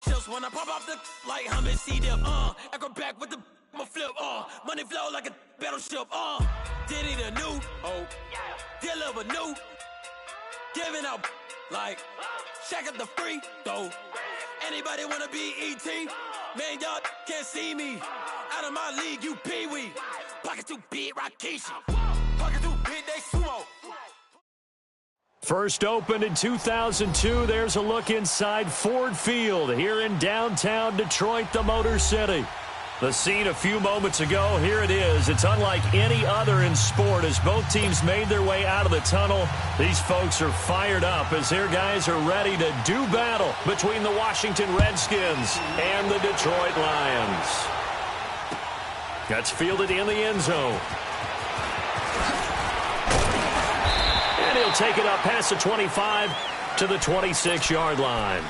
Just when I pop off the like Hummus C dip, echo back with the I'ma flip, money flow like a battleship, did it a new, deliver new, giving out like shack at the free throw. Anybody wanna be ET? Man, y'all can't see me. Out of my league, you pee-wee. Pocket too big, Rakishi. Pocket too big, they sumo. First opened in 2002, there's a look inside Ford Field here in downtown Detroit, the Motor City. The scene a few moments ago, here it is. It's unlike any other in sport as both teams made their way out of the tunnel. These folks are fired up as their guys are ready to do battle between the Washington Redskins and the Detroit Lions. That's fielded in the end zone. And he'll take it up past the 25 to the 26-yard line.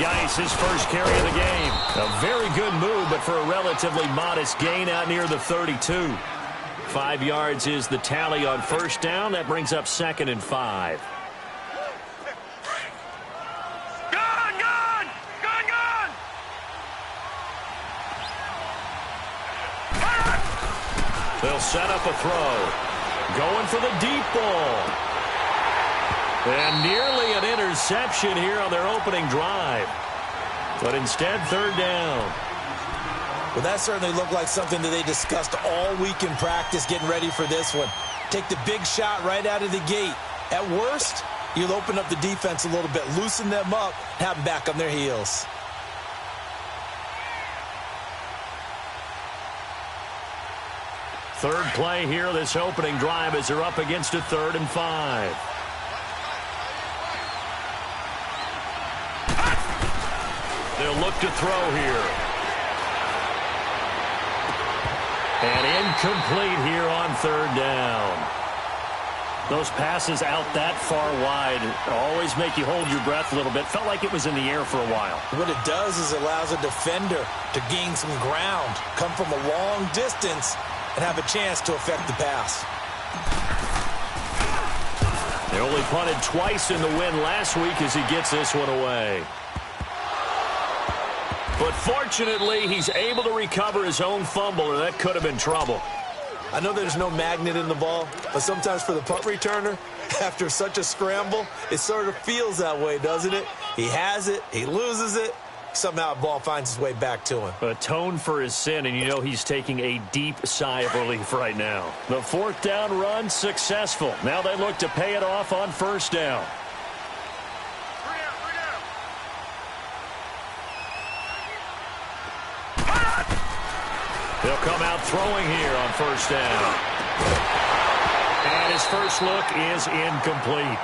Geis, his first carry of the game. A very good move, but for a relatively modest gain out near the 32. 5 yards is the tally on first down. That brings up 2nd and 5. They'll set up a throw. Going for the deep ball. And nearly an interception here on their opening drive. But instead, 3rd down. Well, that certainly looked like something that they discussed all week in practice getting ready for this one. Take the big shot right out of the gate. At worst, you'll open up the defense a little bit, loosen them up, have them back on their heels. Third play here, this opening drive as they're up against a 3rd and 5. They'll look to throw here. And incomplete here on 3rd down. Those passes out that far wide always make you hold your breath a little bit. Felt like it was in the air for a while. What it does is allows a defender to gain some ground, come from a long distance, and have a chance to affect the pass. They only punted twice in the win last week as he gets this one away. But fortunately, he's able to recover his own fumble, or that could have been trouble. I know there's no magnet in the ball, but sometimes for the punt returner, after such a scramble, it sort of feels that way, doesn't it? He has it, he loses it, somehow the ball finds its way back to him. Atone for his sin, and you know he's taking a deep sigh of relief right now. The 4th down run successful. Now they look to pay it off on 1st down. They'll come out throwing here on 1st down. And his first look is incomplete.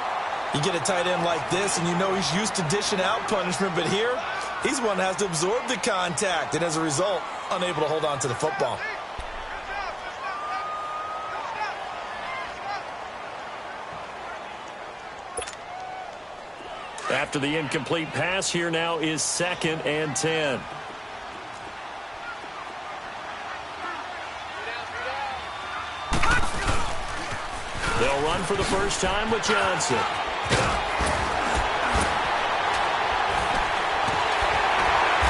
You get a tight end like this, and you know he's used to dishing out punishment, but here, he's one that has to absorb the contact, and as a result, unable to hold on to the football. After the incomplete pass, here now is 2nd and 10. They'll run for the first time with Johnson.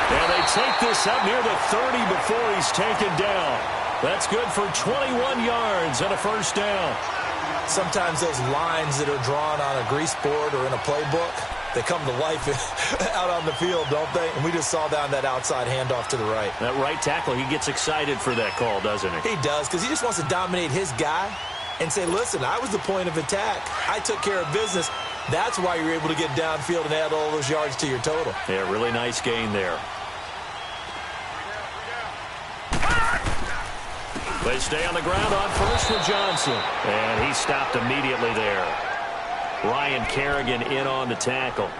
And they take this up near the 30 before he's taken down. That's good for 21 yards and a 1st down. Sometimes those lines that are drawn on a grease board or in a playbook, they come to life out on the field, don't they? And we just saw down that outside handoff to the right. That right tackle, he gets excited for that call, doesn't he? He does, because he just wants to dominate his guy and say, listen, I was the point of attack. I took care of business. That's why you're able to get downfield and add all those yards to your total. Yeah, really nice gain there. They stay on the ground on 1st with Johnson. And he stopped immediately there. Ryan Kerrigan in on the tackle.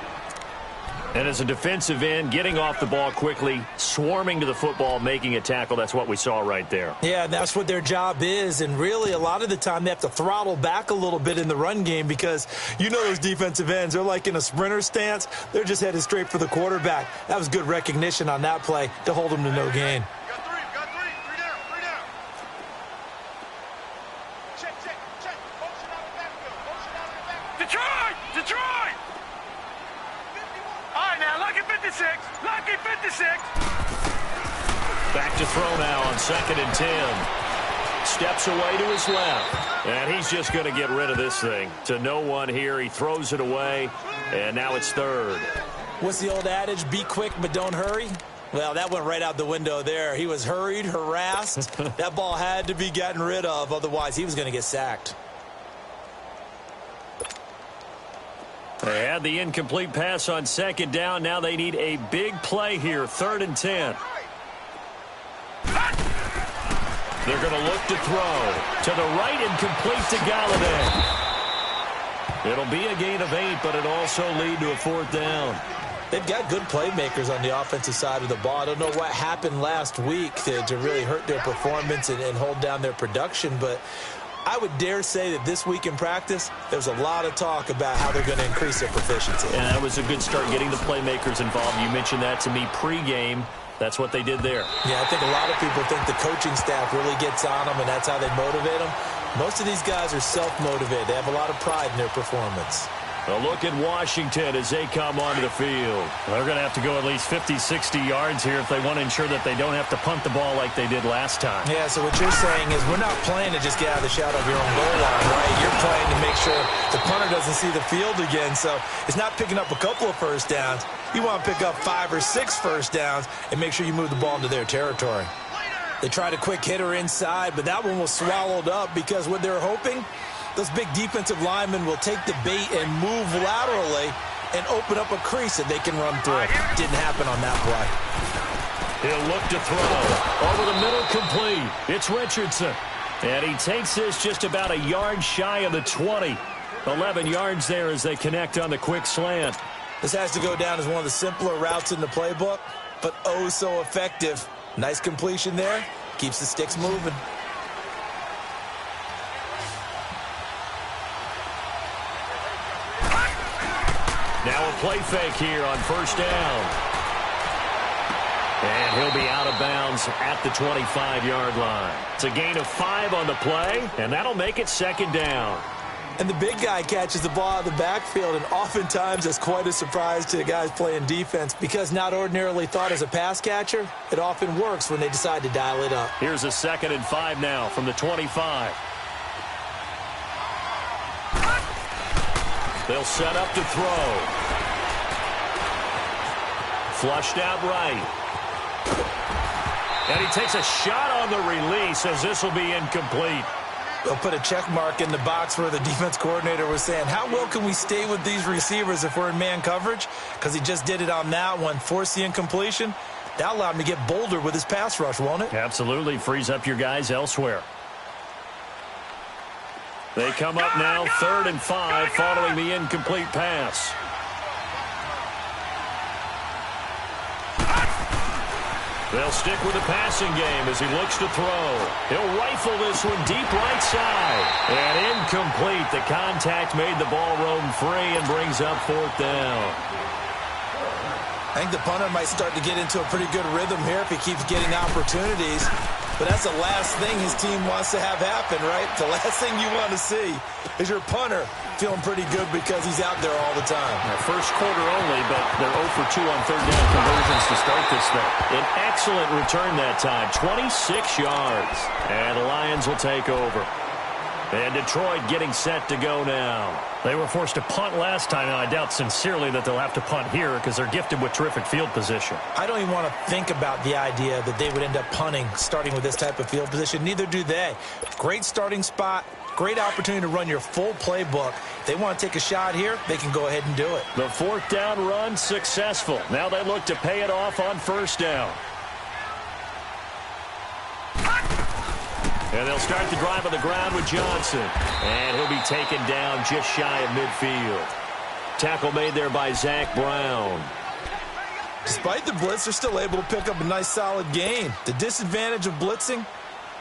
And as a defensive end, getting off the ball quickly, swarming to the football, making a tackle, that's what we saw right there. Yeah, that's what their job is. And really, a lot of the time, they have to throttle back a little bit in the run game because you know those defensive ends, they're like in a sprinter stance. They're just headed straight for the quarterback. That was good recognition on that play to hold them to no gain. Detroit! All right, now, lucky 56. Lucky 56. Back to throw now on 2nd and 10. Steps away to his left. And he's just going to get rid of this thing. To no one here. He throws it away. And now it's 3rd. What's the old adage? Be quick, but don't hurry. Well, that went right out the window there. He was hurried, harassed. That ball had to be gotten rid of. Otherwise, he was going to get sacked. They had the incomplete pass on 2nd down. Now they need a big play here. 3rd and 10. They're going to look to throw. To the right and complete to Galladay. It'll be a gain of 8, but it'll also lead to a 4th down. They've got good playmakers on the offensive side of the ball. I don't know what happened last week to really hurt their performance and hold down their production, but I would dare say that this week in practice, there's a lot of talk about how they're going to increase their proficiency. And that was a good start getting the playmakers involved. You mentioned that to me pregame. That's what they did there. Yeah, I think a lot of people think the coaching staff really gets on them, and that's how they motivate them. Most of these guys are self-motivated. They have a lot of pride in their performance. A look at Washington as they come onto the field. They're going to have to go at least 50, 60 yards here if they want to ensure that they don't have to punt the ball like they did last time. Yeah, so what you're saying is we're not playing to just get out of the shadow of your own goal line, right? You're playing to make sure the punter doesn't see the field again. So it's not picking up a couple of first downs. You want to pick up 5 or 6 first downs and make sure you move the ball into their territory. They tried a quick hitter inside, but that one was swallowed up because what they're hoping, those big defensive linemen will take the bait and move laterally and open up a crease that they can run through. Didn't happen on that play. He'll look to throw. Over the middle, complete. It's Richardson. And he takes this just about a yard shy of the 20. 11 yards there as they connect on the quick slant. This has to go down as one of the simpler routes in the playbook, but oh so effective. Nice completion there. Keeps the sticks moving. Now a play fake here on 1st down. And he'll be out of bounds at the 25-yard line. It's a gain of 5 on the play, and that'll make it 2nd down. And the big guy catches the ball out of the backfield, and oftentimes that's quite a surprise to the guys playing defense because not ordinarily thought as a pass catcher, it often works when they decide to dial it up. Here's a 2nd and 5 now from the 25. They'll set up to throw. Flushed out right. And he takes a shot on the release as this will be incomplete. They'll put a check mark in the box where the defense coordinator was saying, how well can we stay with these receivers if we're in man coverage? Because he just did it on that one, forced the incompletion. That allowed him to get bolder with his pass rush, won't it? Absolutely. Frees up your guys elsewhere. They come up now 3rd and 5 following the incomplete pass. They'll stick with the passing game as he looks to throw. He'll rifle this one deep right side. And incomplete. The contact made the ball roam free and brings up 4th down. I think the punter might start to get into a pretty good rhythm here if he keeps getting opportunities. But that's the last thing his team wants to have happen, right? The last thing you want to see is your punter feeling pretty good because he's out there all the time. First quarter only, but they're 0 for 2 on 3rd down conversions to start this thing. An excellent return that time, 26 yards. And the Lions will take over. And Detroit getting set to go now. They were forced to punt last time, and I doubt sincerely that they'll have to punt here because they're gifted with terrific field position. I don't even want to think about the idea that they would end up punting starting with this type of field position. Neither do they. Great starting spot, great opportunity to run your full playbook. If they want to take a shot here, they can go ahead and do it. The 4th down run successful. Now they look to pay it off on 1st down. And they'll start the drive on the ground with Johnson. And he'll be taken down just shy of midfield. Tackle made there by Zach Brown. Despite the blitz, they're still able to pick up a nice solid gain. The disadvantage of blitzing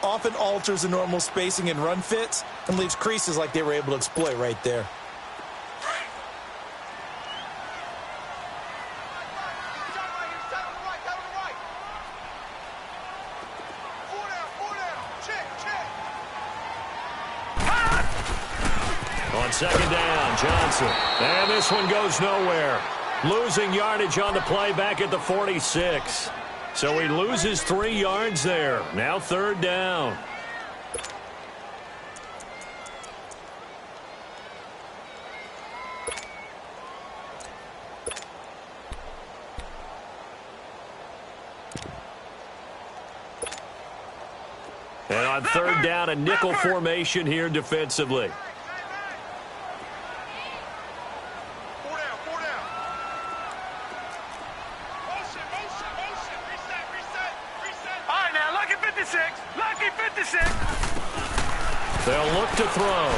often alters the normal spacing and run fits and leaves creases like they were able to exploit right there. On second down, Johnson. And this one goes nowhere. Losing yardage on the play back at the 46. So he loses 3 yards there. Now third down. And on third down, a nickel formation here defensively. They'll look to throw.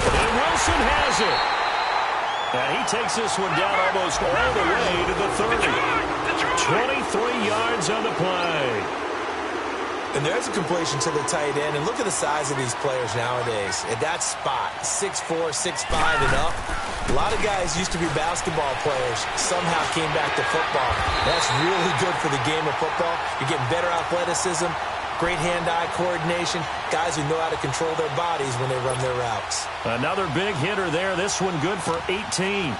And Wilson has it. And he takes this one down almost all the way to the 30. 23 yards on the play. And there's a completion to the tight end. And look at the size of these players nowadays. At that spot, 6'4", 6'5", and up. A lot of guys used to be basketball players, somehow came back to football. That's really good for the game of football. You're getting better athleticism, great hand-eye coordination, guys who know how to control their bodies when they run their routes. Another big hitter there. This one good for 18.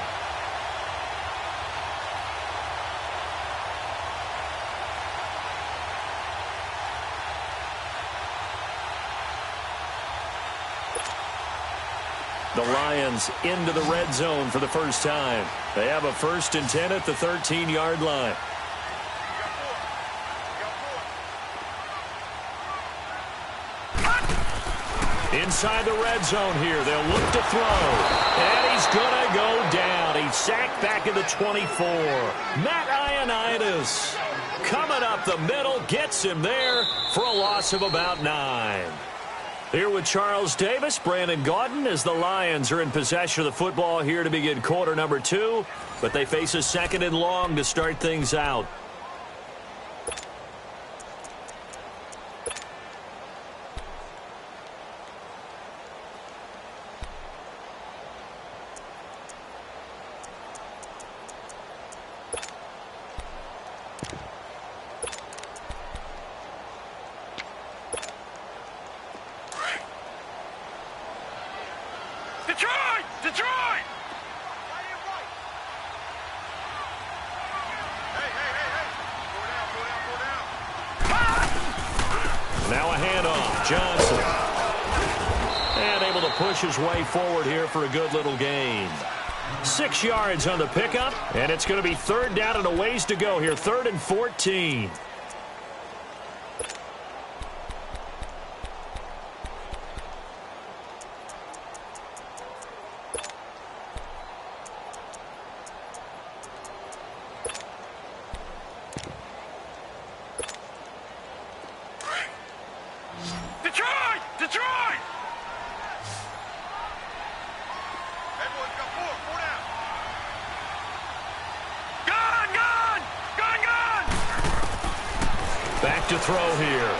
The Lions into the red zone for the first time. They have a 1st and 10 at the 13-yard line. Inside the red zone here. They'll look to throw. And he's going to go down. He's sacked back at the 24. Matt Ioannidis coming up the middle. Gets him there for a loss of about 9. Here with Charles Davis, Brandon Gaudin, as the Lions are in possession of the football here to begin quarter number 2. But they face a 2nd and long to start things out. Detroit! Now a handoff. Johnson. And able to push his way forward here for a good little gain. 6 yards on the pickup, and it's going to be third down and a ways to go here. 3rd and 14. Detroit! Back to throw here.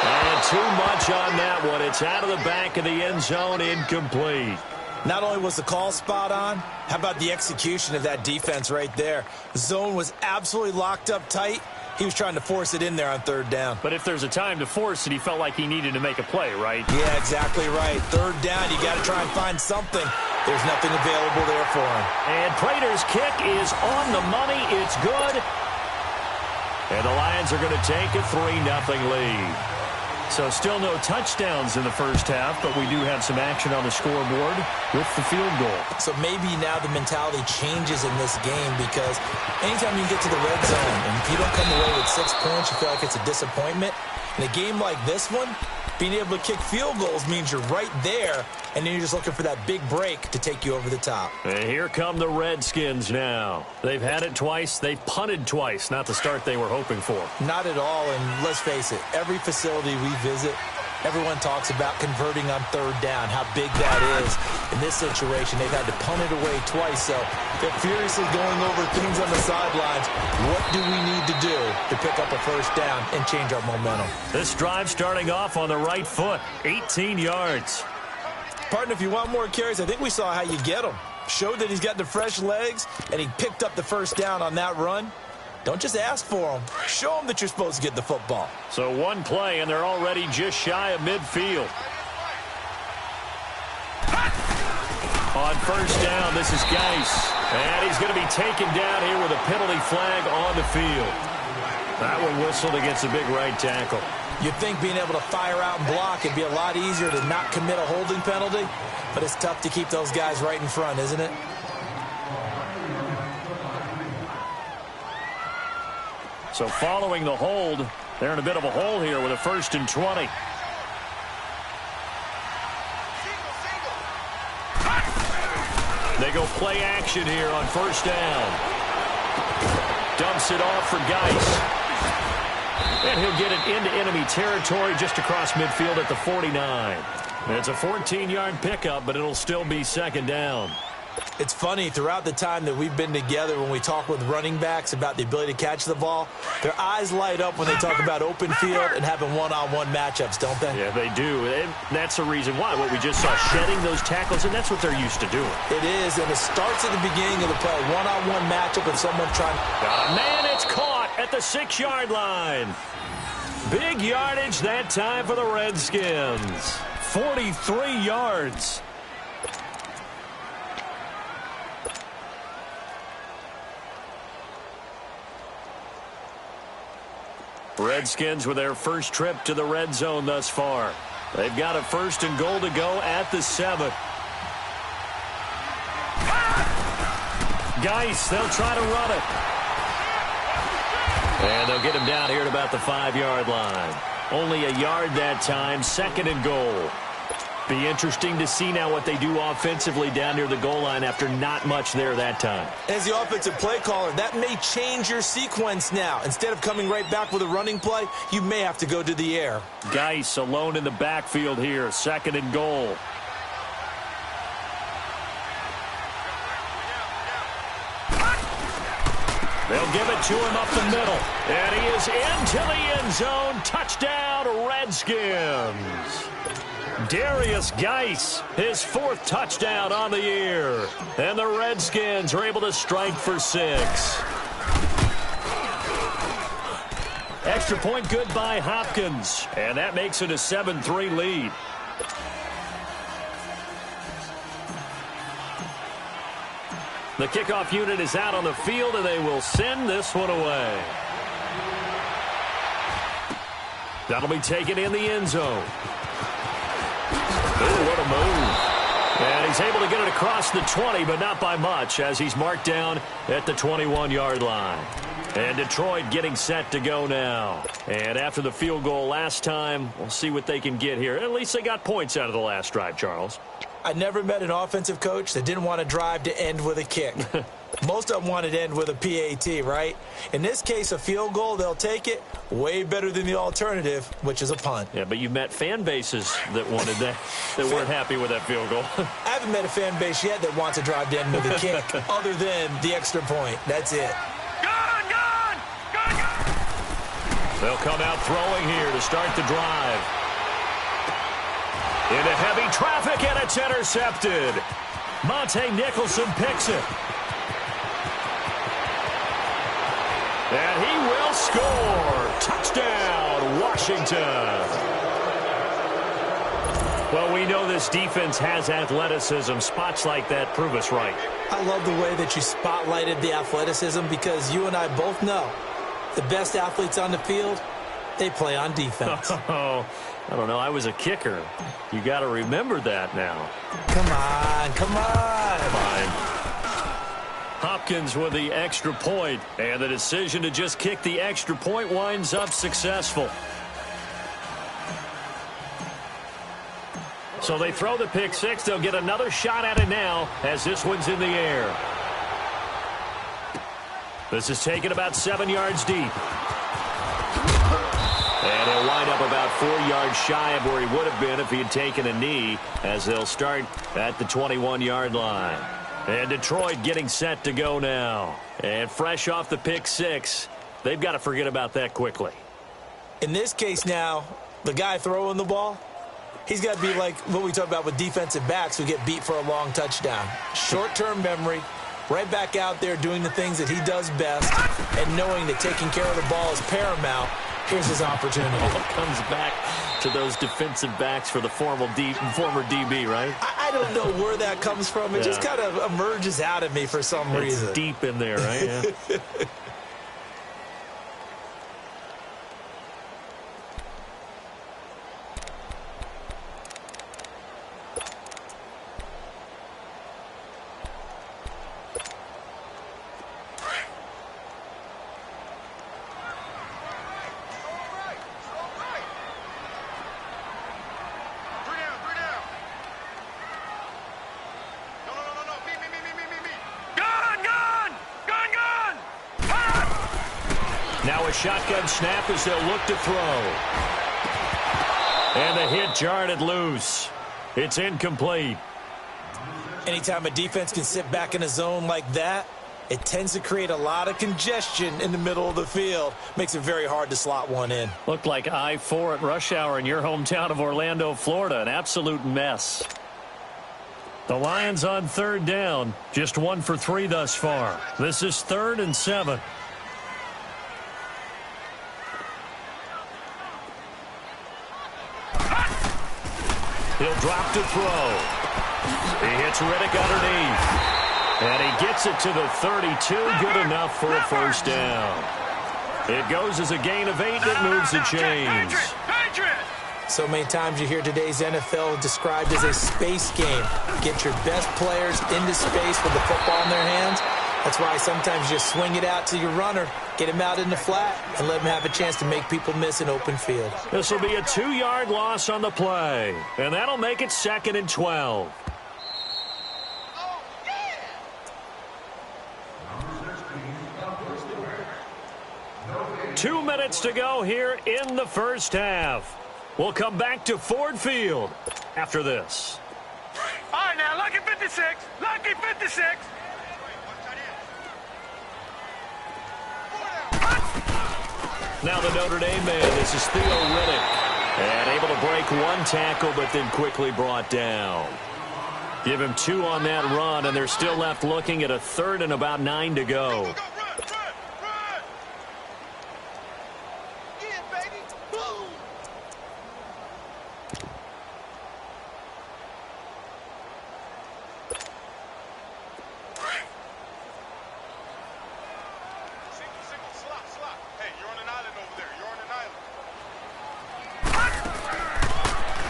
And too much on that one. It's out of the back of the end zone, incomplete. Not only was the call spot on, how about the execution of that defense right there? The zone was absolutely locked up tight. He was trying to force it in there on 3rd down. But if there's a time to force it, he felt like he needed to make a play, right? Yeah, exactly right. 3rd down, you got to try and find something. There's nothing available there for him. And Prater's kick is on the money. It's good. And the Lions are going to take a 3-0 lead. So still no touchdowns in the first half, but we do have some action on the scoreboard with the field goal. So maybe now the mentality changes in this game, because anytime you get to the red zone and if you don't come away with 6 points, you feel like it's a disappointment. In a game like this one, being able to kick field goals means you're right there, and then you're just looking for that big break to take you over the top. And here come the Redskins now. They've had it twice. They've punted twice. Not the start they were hoping for. Not at all, and let's face it, every facility we visit, Everyone talks about converting on third down, how big that is. In this situation, they've had to punt it away twice, so they're furiously going over things on the sidelines. What do we need to do to pick up a first down and change our momentum? This drive starting off on the right foot, 18 yards. Partner, if you want more carries, I think we saw how you get them. Showed that he's got the fresh legs, and he picked up the first down on that run. Don't just ask for them. Show them that you're supposed to get the football. So one play, and they're already just shy of midfield. On first down, this is Geis. And he's going to be taken down here with a penalty flag on the field. That one whistled against the big right tackle. You'd think being able to fire out and block would be a lot easier to not commit a holding penalty, but it's tough to keep those guys right in front, isn't it? So following the hold, they're in a bit of a hole here with a 1st and 20. They go play action here on first down. Dumps it off for Geis. And he'll get it into enemy territory just across midfield at the 49. And it's a 14-yard pickup, but it'll still be second down. It's funny, throughout the time that we've been together, when we talk with running backs about the ability to catch the ball, their eyes light up when they talk about open field and having one-on-one matchups, don't they? Yeah, they do. And that's the reason why. What we just saw, shedding those tackles, and that's what they're used to doing. It is, and it starts at the beginning of the play. One-on-one matchup with someone trying. Man, it's caught at the 6-yard line. Big yardage that time for the Redskins. 43 yards. Redskins with their first trip to the red zone thus far. They've got a 1st and goal to go at the 7. Geis, they'll try to run it. And they'll get him down here at about the 5-yard line. Only a yard that time, 2nd and goal. Be interesting to see now what they do offensively down near the goal line after not much there that time. As the offensive play caller, that may change your sequence now. Instead of coming right back with a running play, you may have to go to the air. Geis alone in the backfield here, 2nd and goal. They'll give it to him up the middle. And he is into the end zone. Touchdown, Redskins. Darius Geis, his 4th touchdown on the year. And the Redskins are able to strike for 6. Extra point good by Hopkins. And that makes it a 7-3 lead. The kickoff unit is out on the field, and they will send this one away. That'll be taken in the end zone. Ooh, what a move. And he's able to get it across the 20, but not by much, as he's marked down at the 21-yard line. And Detroit getting set to go now. And after the field goal last time, we'll see what they can get here. At least they got points out of the last drive, Charles. I never met an offensive coach that didn't want to drive to end with a kick. Most of them wanted to end with a PAT, right? In this case, a field goal, they'll take it. Way better than the alternative, which is a punt. Yeah, but you've met fan bases that wanted that, that weren't happy with that field goal. I haven't met a fan base yet that wants to drive to end with a kick, other than the extra point. That's it. They'll come out throwing here to start the drive. Into heavy traffic, and it's intercepted. Monte Nicholson picks it. And he will score. Touchdown, Washington. Well, we know this defense has athleticism. Spots like that prove us right. I love the way that you spotlighted the athleticism, because you and I both know the best athletes on the field, they play on defense. Oh, I don't know. I was a kicker. You got to remember that now. Come on, come on. Fine. Hopkins with the extra point, and the decision to just kick the extra point winds up successful. So they throw the pick six. They'll get another shot at it now as this one's in the air. This is taken about 7 yards deep. And he'll wind up about 4 yards shy of where he would have been if he had taken a knee, as they'll start at the 21-yard line. And Detroit getting set to go now. And fresh off the pick six, they've got to forget about that quickly. In this case now, the guy throwing the ball, he's got to be like what we talk about with defensive backs who get beat for a long touchdown. Short-term memory, right back out there doing the things that he does best, and knowing that taking care of the ball is paramount. Here's his opportunity. All comes back to those defensive backs for the former DB, right? I don't know where that comes from. It just kind of emerges out of me for some reason. It's deep in there, right? Yeah. Now a shotgun snap as they'll look to throw. And the hit jarred it loose. It's incomplete. Anytime a defense can sit back in a zone like that, it tends to create a lot of congestion in the middle of the field. Makes it very hard to slot one in. Looked like I-4 at rush hour in your hometown of Orlando, Florida. An absolute mess. The Lions on third down. Just 1 for 3 thus far. This is 3rd and 7. He'll drop to throw. He hits Riddick underneath. And he gets it to the 32. Good enough for a first down. It goes as a gain of 8. It moves the chains. So many times you hear today's NFL described as a space game. Get your best players into space with the football in their hands. That's why sometimes you swing it out to your runner, get him out in the flat, and let him have a chance to make people miss an open field. This will be a 2-yard loss on the play, and that'll make it 2nd and 12. Two minutes to go here in the first half. We'll come back to Ford Field after this. All right, now, lucky 56. Lucky 56. Now the Notre Dame man, this is Theo Riddick. And able to break one tackle, but then quickly brought down. Give him 2 on that run, and they're still left looking at a 3rd and about 9 to go.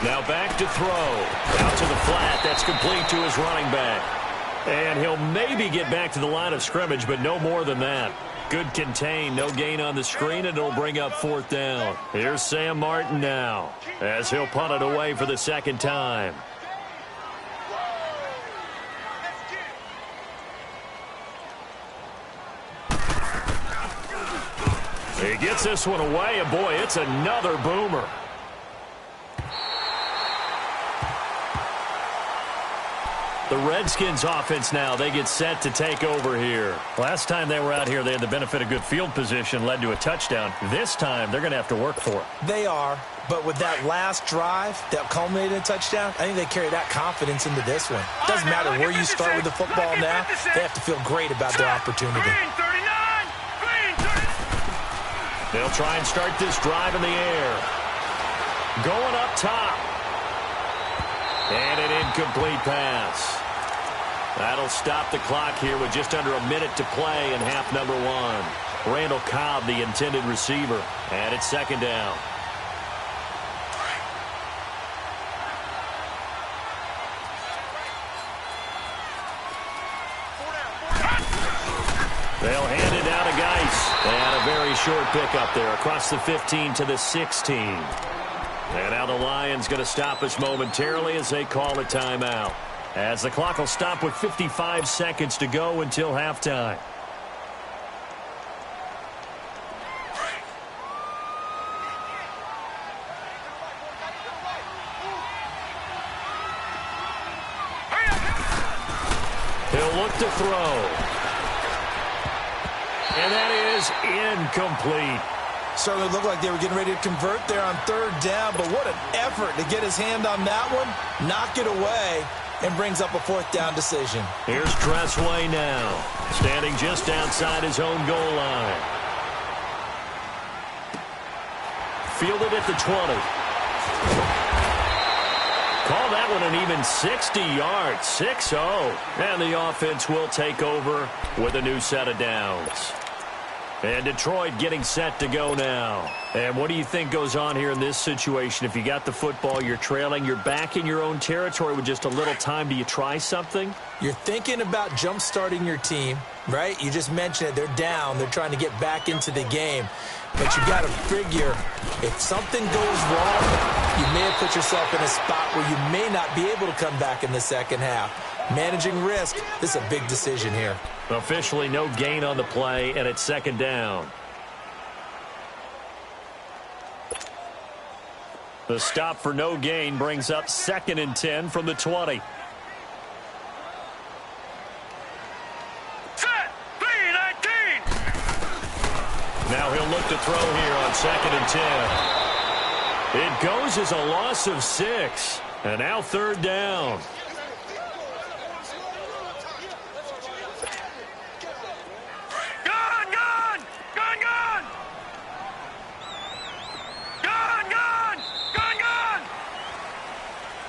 Now back to throw. Out to the flat. That's complete to his running back. And he'll maybe get back to the line of scrimmage, but no more than that. Good contain. No gain on the screen, and it'll bring up 4th down. Here's Sam Martin now as he'll punt it away for the 2nd time. He gets this one away, and boy, it's another boomer. The Redskins offense now, they get set to take over here. Last time they were out here, they had the benefit of good field position, led to a touchdown. This time, they're going to have to work for it. They are, but with that last drive that culminated in a touchdown, I think they carry that confidence into this one. Doesn't matter where you start with the football now, they have to feel great about their opportunity. They'll try and start this drive in the air. Going up top. And an incomplete pass. That'll stop the clock here with just under a minute to play in half number 1. Randall Cobb, the intended receiver. And it's 2nd down. They'll hand it down to Geis. And a very short pickup there across the 15 to the 16. And now the Lions going to stop us momentarily as they call a timeout. As the clock will stop with 55 seconds to go until halftime. look to throw. And that is incomplete. Certainly looked like they were getting ready to convert there on third down, but what an effort to get his hand on that one, knock it away, and brings up a fourth down decision. Here's Tressway now, standing just outside his own goal line. Fielded at the 20. Call that one an even 60 yards, 6-0. And the offense will take over with a new set of downs. And Detroit getting set to go now. And what do you think goes on here in this situation? If you got the football, you're trailing, you're back in your own territory with just a little time. Do you try something? You're thinking about jump-starting your team, right? You just mentioned it. They're down. They're trying to get back into the game. But you got to figure, if something goes wrong, you may have put yourself in a spot where you may not be able to come back in the second half. Managing risk, this is a big decision here. Officially no gain on the play, and it's second down. The stop for no gain brings up 2nd and 10 from the 20. Set! 3-19! Now he'll look to throw here on 2nd and 10. It goes as a loss of 6. And now third down.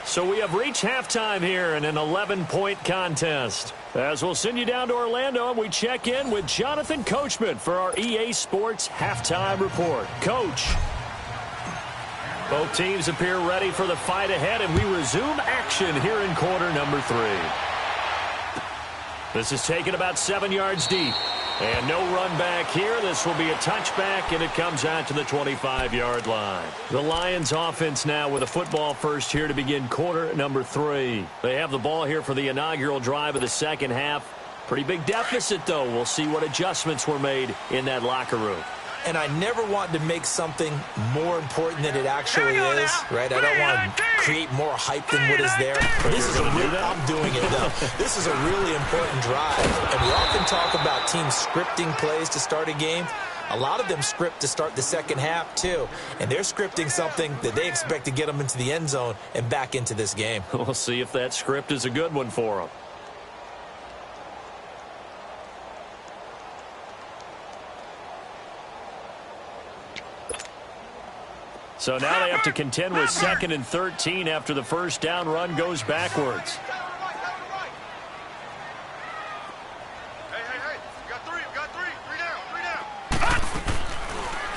So we have reached halftime here in an 11-point contest. As we'll send you down to Orlando, and we check in with Jonathan Coachman for our EA Sports Halftime Report. Coach. Both teams appear ready for the fight ahead, and we resume action here in quarter number 3. This is taken about 7 yards deep. And no run back here. This will be a touchback, and it comes out to the 25-yard line. The Lions offense now with a football first here to begin quarter number 3. They have the ball here for the inaugural drive of the second half. Pretty big deficit, though. We'll see what adjustments were made in that locker room. And I never want to make something more important than it actually is, right? I don't want to create more hype than what is there. This is I'm doing it, though. This is a really important drive. And we often talk about teams scripting plays to start a game. A lot of them script to start the second half, too. And they're scripting something that they expect to get them into the end zone and back into this game. We'll see if that script is a good one for them. So now they have to contend with 2nd and 13 after the first down run goes backwards. Hey, we got three down.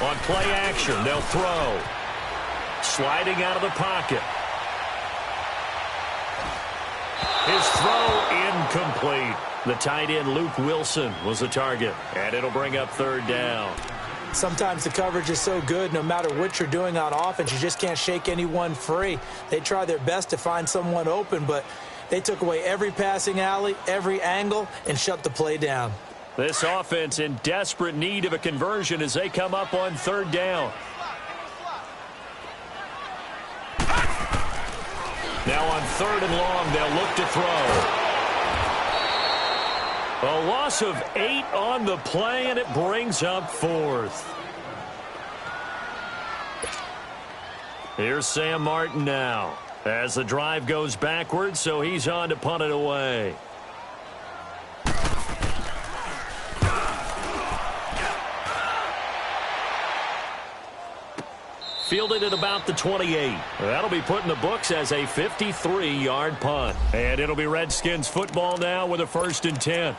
On play action, they'll throw. Sliding out of the pocket. His throw incomplete. The tight end Luke Wilson was the target, and it'll bring up third down. Sometimes the coverage is so good, no matter what you're doing on offense, you just can't shake anyone free. They try their best to find someone open, but they took away every passing alley, every angle, and shut the play down. This offense in desperate need of a conversion as they come up on third down. Now on 3rd and long, they'll look to throw. A loss of 8 on the play, and it brings up 4th. Here's Sam Martin now as the drive goes backwards, so he's on to punt it away. Fielded at about the 28. That'll be put in the books as a 53-yard punt. And it'll be Redskins football now with a 1st and 10.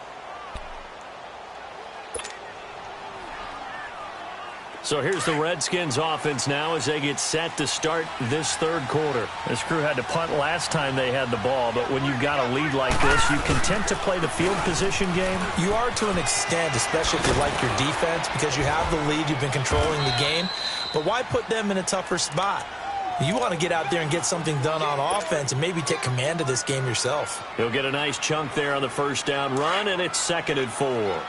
So here's the Redskins offense now as they get set to start this third quarter. This crew had to punt last time they had the ball, but when you've got a lead like this, you content to play the field position game? You are to an extent, especially if you like your defense, because you have the lead, you've been controlling the game. But why put them in a tougher spot? You want to get out there and get something done on offense and maybe take command of this game yourself. He'll get a nice chunk there on the first down run, and it's 2nd and 4.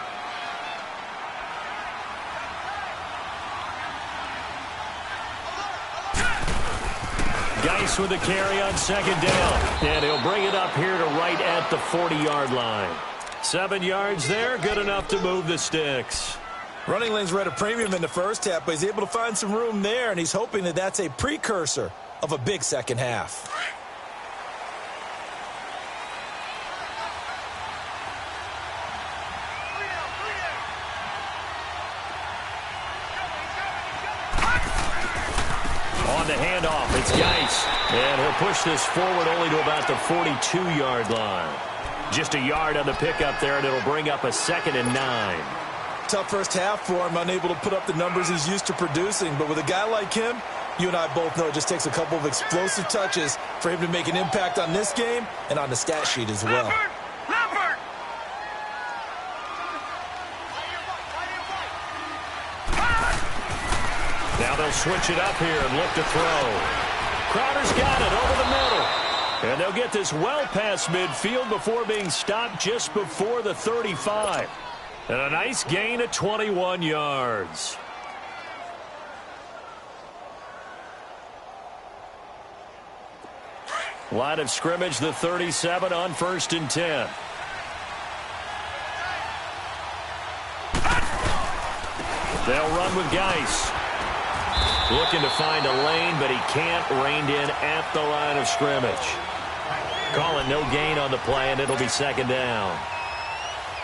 Geis with the carry on 2nd down. And he'll bring it up here to right at the 40-yard line. 7 yards there, good enough to move the sticks. Running lanes were at a premium in the first half, but he's able to find some room there, and he's hoping that that's a precursor of a big second half. On the handoff, it's Geis. And he'll push this forward only to about the 42-yard line. Just a yard on the pickup there, and it'll bring up a 2nd and 9. Tough first half for him, unable to put up the numbers he's used to producing. But with a guy like him, you and I both know it just takes a couple of explosive touches for him to make an impact on this game and on the stat sheet as well. Now they'll switch it up here and look to throw. Crowder's got it over the middle. And they'll get this well past midfield before being stopped just before the 35. And a nice gain of 21 yards. Line of scrimmage, the 37 on 1st and 10. They'll run with Geis. Looking to find a lane, but he can't. Reined in at the line of scrimmage. Calling no gain on the play, and it'll be 2nd down.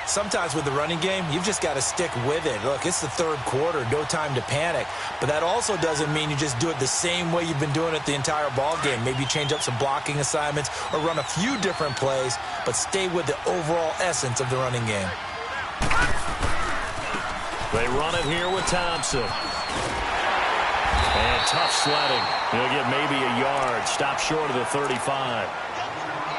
Sometimes with the running game, you've just got to stick with it. Look, it's the 3rd quarter, no time to panic. But that also doesn't mean you just do it the same way you've been doing it the entire ball game. Maybe change up some blocking assignments or run a few different plays, but stay with the overall essence of the running game. They run it here with Thompson. And tough sledding. He'll get maybe a yard. Stop short of the 35.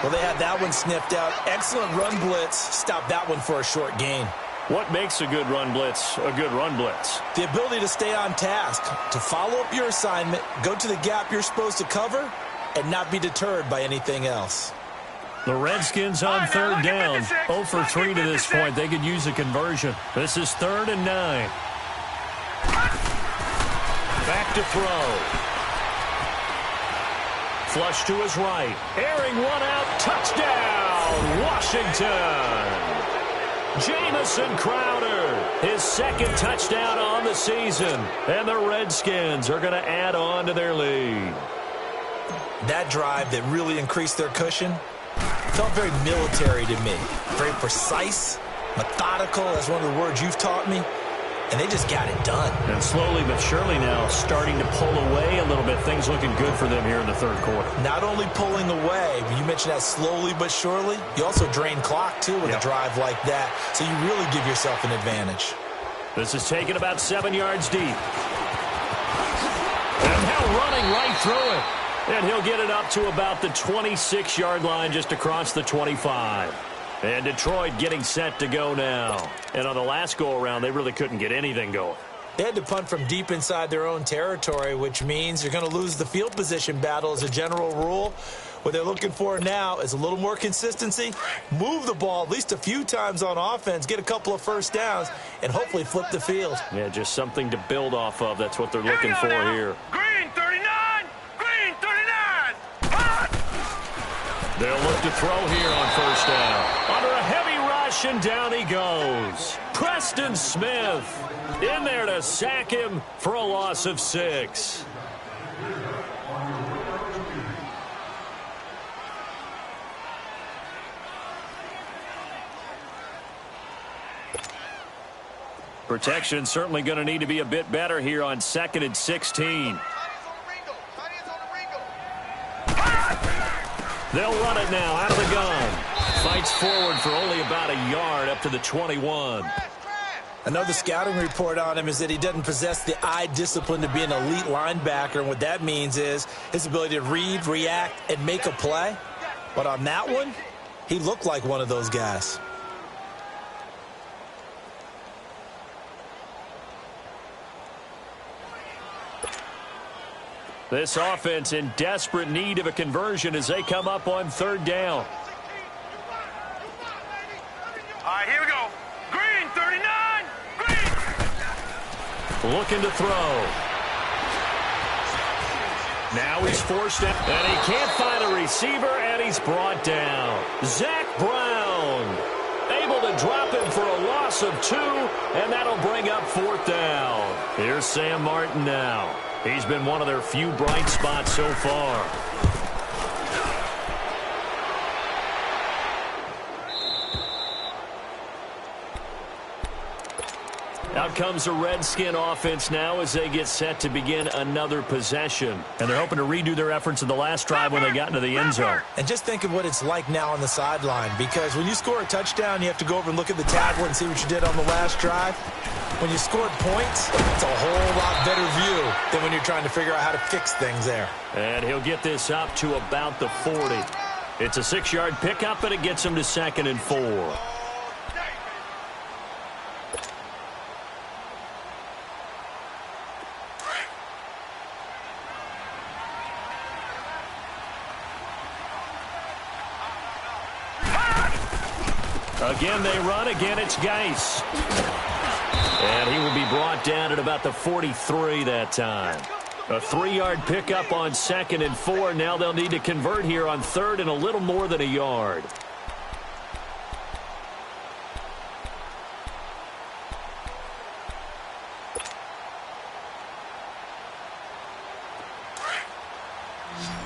Well, they had that one sniffed out. Excellent run blitz. Stop that one for a short gain. What makes a good run blitz a good run blitz? The ability to stay on task, to follow up your assignment, go to the gap you're supposed to cover, and not be deterred by anything else. The Redskins on 3rd down. 0 for 3 to this point. They could use a conversion. This is 3rd and 9. Back to throw. Flush to his right. Airing one out. Touchdown, Washington. Jamison Crowder, his 2nd touchdown on the season. And the Redskins are going to add on to their lead. That drive that really increased their cushion felt very military to me. Very precise, methodical. That's one of the words you've taught me. And they just got it done. And slowly but surely now starting to pull away a little bit. Things looking good for them here in the 3rd quarter. Not only pulling away, but you mentioned that slowly but surely. You also drain clock, too, with a drive like that. So you really give yourself an advantage. This is taken about 7 yards deep. And now running right through it. And he'll get it up to about the 26-yard line just across the 25. And Detroit getting set to go now. And on the last go-around, they really couldn't get anything going. They had to punt from deep inside their own territory, which means you're going to lose the field position battle as a general rule. What they're looking for now is a little more consistency, move the ball at least a few times on offense, get a couple of first downs, and hopefully flip the field. Yeah, just something to build off of. That's what they're looking for here. Green 39! Green 39! They'll look to throw here on 1st down. Under a heavy rush, and down he goes. Preston Smith in there to sack him for a loss of 6. Protection certainly going to need to be a bit better here on 2nd and 16. They'll run it now out of the gun. Fights forward for only about a yard up to the 21. Another scouting report on him is that he doesn't possess the eye discipline to be an elite linebacker. And what that means is his ability to read, react, and make a play. But on that one, he looked like one of those guys. This offense in desperate need of a conversion as they come up on 3rd down. All right, here we go. Green 39! Green! Looking to throw. Now he's forced it, and he can't find a receiver, and he's brought down. Zach Brown able to They'll drop him for a loss of 2, and that'll bring up 4th down. Here's Sam Martin now. He's been one of their few bright spots so far. Out comes the Redskin offense now as they get set to begin another possession. And they're hoping to redo their efforts in the last drive when they got into the end zone. And just think of what it's like now on the sideline, because when you score a touchdown, you have to go over and look at the tablet and see what you did on the last drive. When you scored points, it's a whole lot better view than when you're trying to figure out how to fix things there. And he'll get this up to about the 40. It's a 6-yard pickup, and it gets him to 2nd and 4. Again, they run. Again, it's Geis. And he will be brought down at about the 43 that time. A 3-yard pickup on 2nd and 4. Now they'll need to convert here on 3rd and a little more than a yard.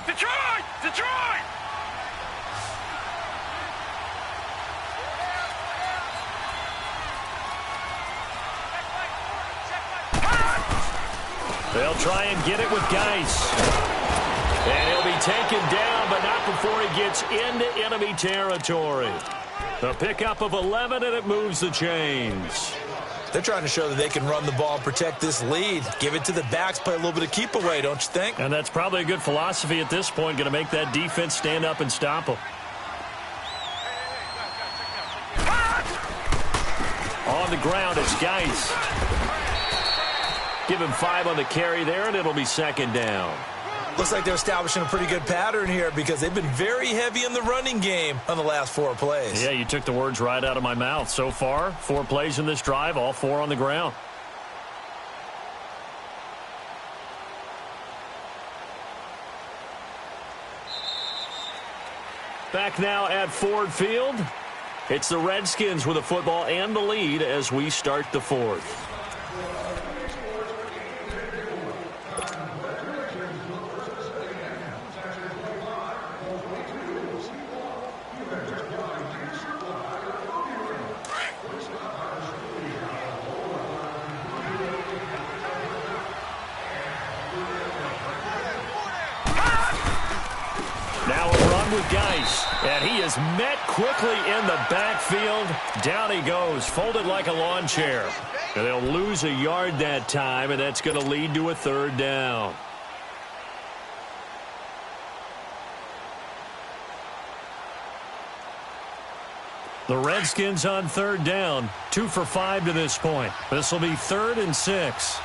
Detroit! Detroit! They'll try and get it with Geis. And he'll be taken down, but not before he gets into enemy territory. The pickup of 11, and it moves the chains. They're trying to show that they can run the ball and protect this lead. Give it to the backs, play a little bit of keep away, don't you think? And that's probably a good philosophy at this point, going to make that defense stand up and stop them. On the ground, it's Geis. Give him 5 on the carry there, and it'll be 2nd down. Looks like they're establishing a pretty good pattern here because they've been very heavy in the running game on the last 4 plays. Yeah, you took the words right out of my mouth. So far, 4 plays in this drive, all 4 on the ground. Back now at Ford Field. It's the Redskins with the football and the lead as we start the 4th. Now a run with Geis, and he is met quickly in the backfield. Down he goes, folded like a lawn chair. And they'll lose a yard that time, and that's going to lead to a 3rd down. The Redskins on 3rd down, 2 for 5 to this point. This will be 3rd and 6.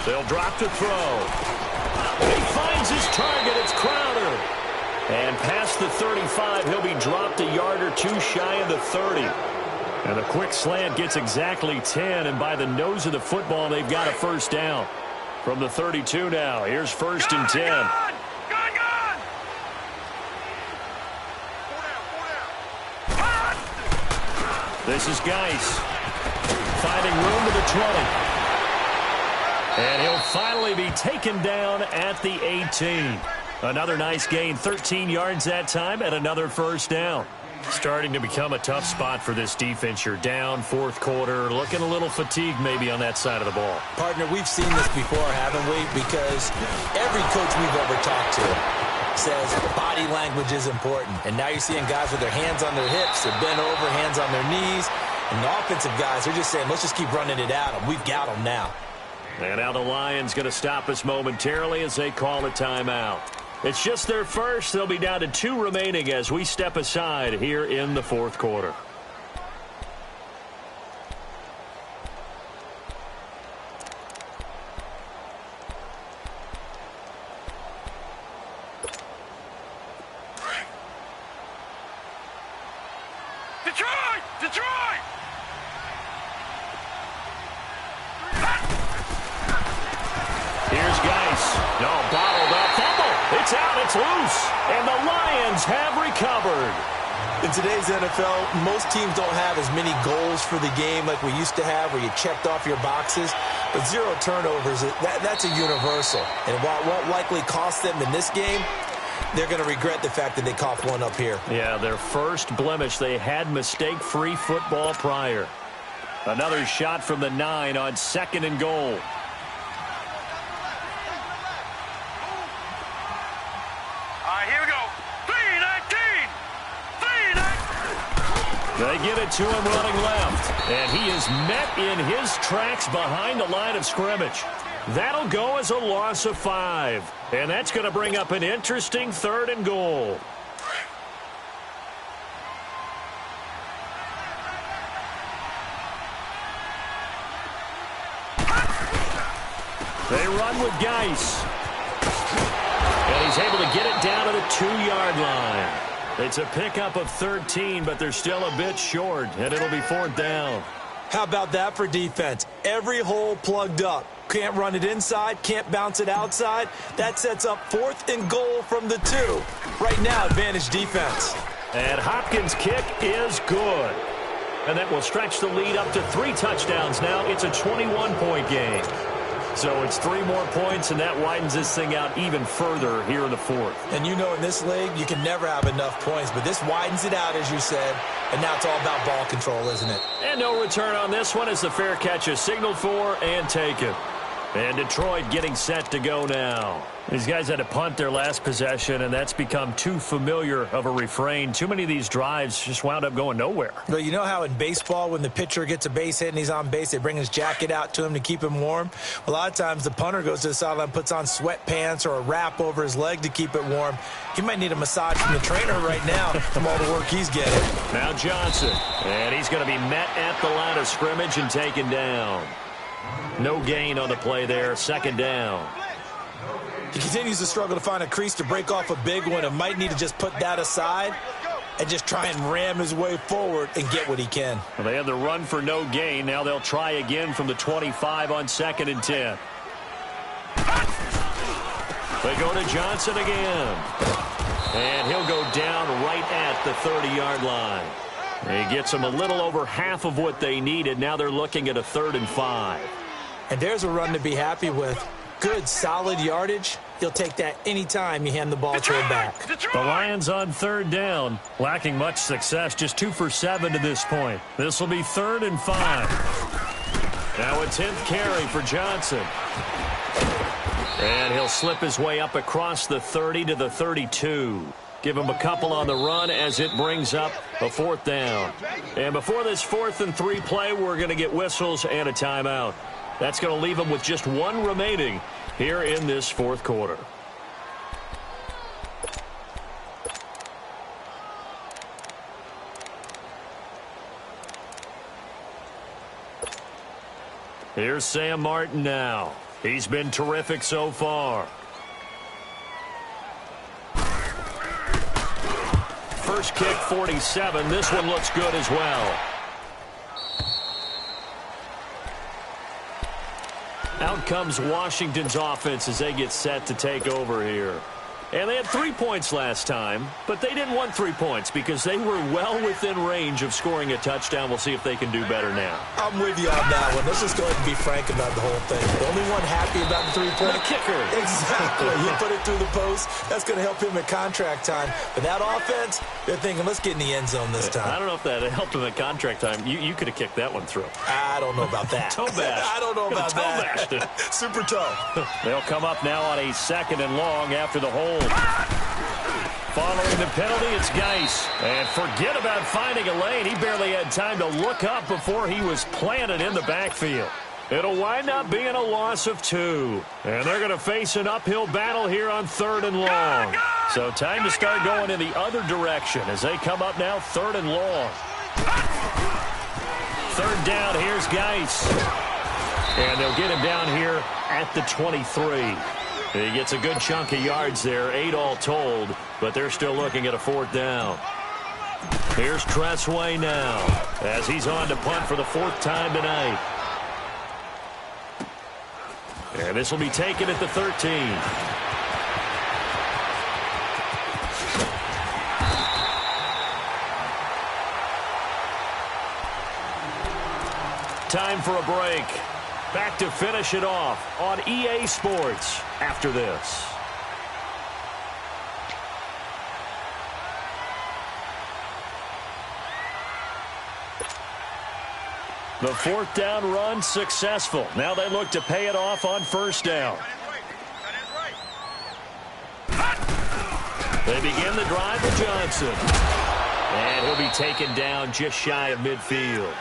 They'll drop to throw. He finds his target. It's Crowder. And past the 35, he'll be dropped a yard or 2 shy of the 30. And a quick slant gets exactly 10. And by the nose of the football, they've got a 1st down. From the 32 now, here's 1st and 10. Gone! This is Geis. Finding room to the 20. And he'll finally be taken down at the 18. Another nice gain, 13 yards that time, and another 1st down. Starting to become a tough spot for this defense. You're down 4th quarter, looking a little fatigued maybe on that side of the ball. Partner, we've seen this before, haven't we? Because every coach we've ever talked to says body language is important. And now you're seeing guys with their hands on their hips, they're bent over, hands on their knees. And the offensive guys, they're just saying, let's just keep running it at them. We've got them now. And now the Lions going to stop us momentarily as they call a timeout. It's just their first. They'll be down to 2 remaining as we step aside here in the 4th quarter. Detroit! Here's Geis. No, bottled up. Fumble. It's out. It's It's loose, and the Lions have recovered. In today's NFL, most teams don't have as many goals for the game like we used to have, where you checked off your boxes. But 0 turnovers, that's a universal. And while it won't likely cost them in this game, they're going to regret the fact that they coughed one up here. Yeah, their first blemish. They had mistake-free football prior. Another shot from the 9 on 2nd and goal. Here we go. 3-19. They get it to him running left. And he is met in his tracks behind the line of scrimmage. That'll go as a loss of 5. And that's going to bring up an interesting 3rd and goal. They run with Geis. And he's able to get it down to the 2-yard line. It's a pickup of 13, but they're still a bit short, and it'll be 4th down. How about that for defense? Every hole plugged up. Can't run it inside, can't bounce it outside. That sets up 4th and goal from the 2. Right now, advantage defense. And Hopkins' kick is good. And that will stretch the lead up to 3 touchdowns now. It's a 21-point game. So it's 3 more points, and that widens this thing out even further here in the 4th. And you know in this league, you can never have enough points, but this widens it out, as you said, and now it's all about ball control, isn't it? And no return on this one as the fair catch is signaled for and taken. And Detroit getting set to go now. These guys had to punt their last possession, and that's become too familiar of a refrain. Too many of these drives just wound up going nowhere. Well, you know how in baseball, when the pitcher gets a base hit and he's on base, they bring his jacket out to him to keep him warm? A lot of times the punter goes to the sideline, puts on sweatpants or a wrap over his leg to keep it warm. He might need a massage from the trainer right now from all the work he's getting. Now Johnson, and he's going to be met at the line of scrimmage and taken down. No gain on the play there, 2nd down. He continues to struggle to find a crease to break off a big one and might need to just put that aside and just try and ram his way forward and get what he can. Well, they had the run for no gain. Now they'll try again from the 25 on 2nd and 10. They go to Johnson again. And he'll go down right at the 30-yard line. He gets them a little over half of what they needed. Now they're looking at a 3rd and 5. And there's a run to be happy with. Good, solid yardage. He'll take that anytime you hand the ball to him back. The Lions on 3rd down, lacking much success, just 2 for 7 to this point. This will be 3rd and 5. Now a 10th carry for Johnson. And he'll slip his way up across the 30 to the 32. Give him a couple on the run as it brings up a 4th down. And before this 4th and 3 play, we're going to get whistles and a timeout. That's going to leave them with just 1 remaining here in this 4th quarter. Here's Sam Martin now. He's been terrific so far. First kick, 47. This one looks good as well. Out comes Washington's offense as they get set to take over here. And they had 3 points last time, but they didn't want 3 points because they were well within range of scoring a touchdown. We'll see if they can do better now. I'm with you on that one. Let's just go ahead and be frank about the whole thing. The only one happy about the 3-point. The kicker. Exactly. You put it through the post. That's going to help him at contract time. But that offense, they're thinking, let's get in the end zone this time. I don't know if that helped him at contract time. You could have kicked that one through. I don't know about that. Toe bash. I don't know about that. Super toe. They'll come up now on a 2nd and long after the hold. Following the penalty, it's Geis. And forget about finding a lane. He barely had time to look up before he was planted in the backfield. It'll wind up being a loss of 2. And they're going to face an uphill battle here on 3rd and long. So time to start going in the other direction as they come up now 3rd and long. 3rd down, here's Geis. And they'll get him down here at the 23. He gets a good chunk of yards there, 8 all told, but they're still looking at a 4th down. Here's Tressway now as he's on to punt for the 4th time tonight. And this will be taken at the 13. time for a break. Back to finish it off on EA Sports after this. The fourth down run successful. Now they look to pay it off on first down. They begin the drive with Johnson. And he'll be taken down just shy of midfield.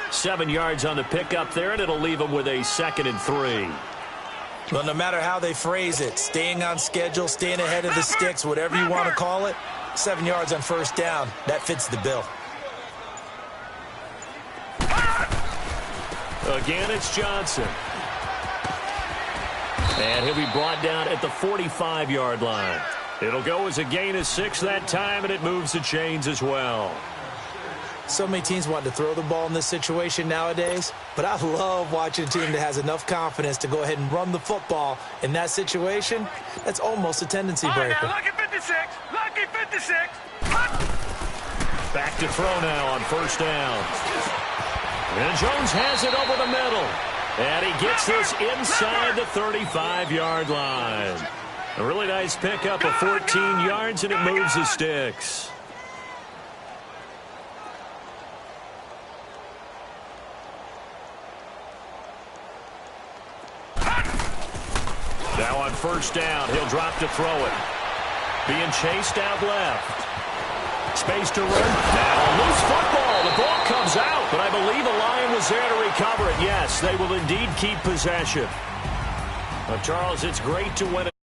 7 yards on the pickup there, and it'll leave him with a 2nd and 3. Well, no matter how they phrase it, staying on schedule, staying ahead of the sticks, whatever you want to call it, 7 yards on first down, that fits the bill. Again, it's Johnson. And he'll be brought down at the 45-yard line. It'll go as a gain of 6 that time, and it moves the chains as well. So many teams want to throw the ball in this situation nowadays, but I love watching a team that has enough confidence to go ahead and run the football. In that situation, that's almost a tendency breaker. All right, now, lucky 56, lucky 56. Back to throw now on first down. And Jones has it over the middle. And he gets this inside the 35-yard line. A really nice pickup of 14 yards, and it moves the sticks. Now on first down, he'll drop to throw it. Being chased out left. Space to run. Now loose football. The ball comes out, but I believe a Lion was there to recover it. Yes, they will indeed keep possession. Charles, it's great to win it.